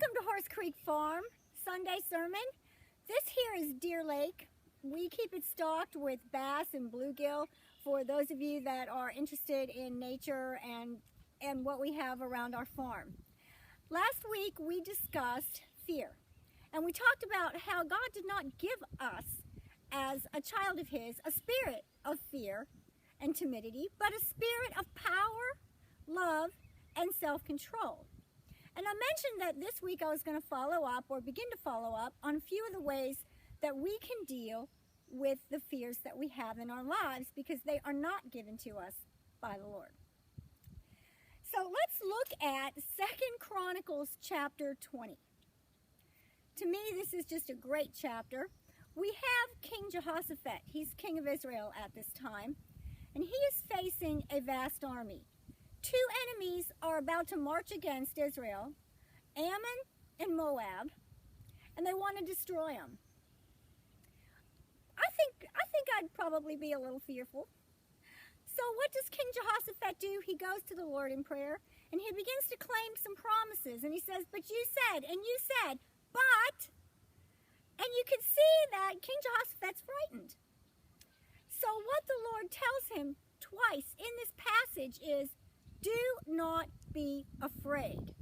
Welcome to Horse Creek Farm Sunday sermon. This here is Deer Lake. We keep it stocked with bass and bluegill for those of you that are interested in nature and what we have around our farm. Last week we discussed fear, and we talked about how God did not give us, as a child of His, a spirit of fear and timidity, but a spirit of power, love, and self-control. And I mentioned that this week I was going to follow up, or begin to follow up, on a few of the ways that we can deal with the fears that we have in our lives, because they are not given to us by the Lord. So let's look at 2 Chronicles Chapter 20. To me, this is just a great chapter. We have King Jehoshaphat. He's king of Israel at this time, and he is facing a vast army. Two enemies are about to march against Israel, Ammon and Moab, and they want to destroy them. I think I'd probably be a little fearful. So what does King Jehoshaphat do? He goes to the Lord in prayer, and he begins to claim some promises, and he says, but you said, and you said, but, and you can see that King Jehoshaphat's frightened. So what the Lord tells him twice in this passage is, do not be afraid,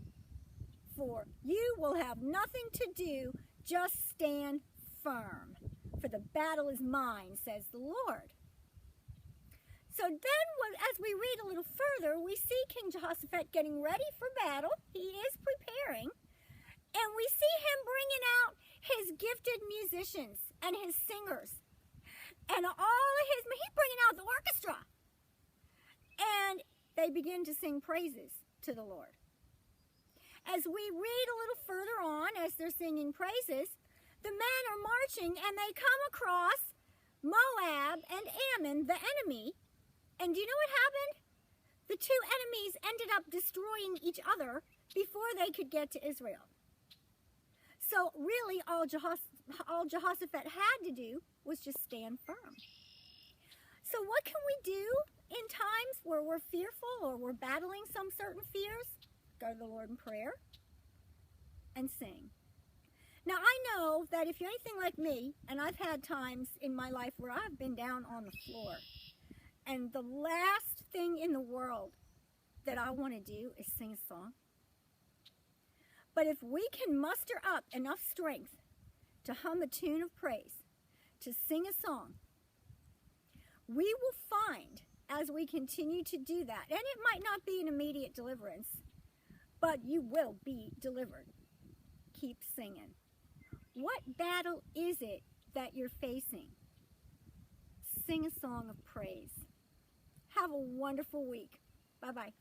for you will have nothing to do, just stand firm, for the battle is mine, says the Lord. So then, as we read a little further, we see King Jehoshaphat getting ready for battle. He is preparing, and we see him bringing out his gifted musicians and his singers, and he's bringing out the orchestra, and they begin to sing praises to the Lord. As we read a little further on, as they're singing praises, the men are marching and they come across Moab and Ammon, the enemy. And do you know what happened? The two enemies ended up destroying each other before they could get to Israel. So really all Jehoshaphat had to do was just stand firm. So what can we do in times where we're fearful or we're battling some certain fears? Go to the Lord in prayer and sing. Now I know that if you're anything like me, and I've had times in my life where I've been down on the floor, and the last thing in the world that I want to do is sing a song. But if we can muster up enough strength to hum a tune of praise, to sing a song, we will find, as we continue to do that, and it might not be an immediate deliverance, but you will be delivered. Keep singing. What battle is it that you're facing? Sing a song of praise. Have a wonderful week. Bye-bye.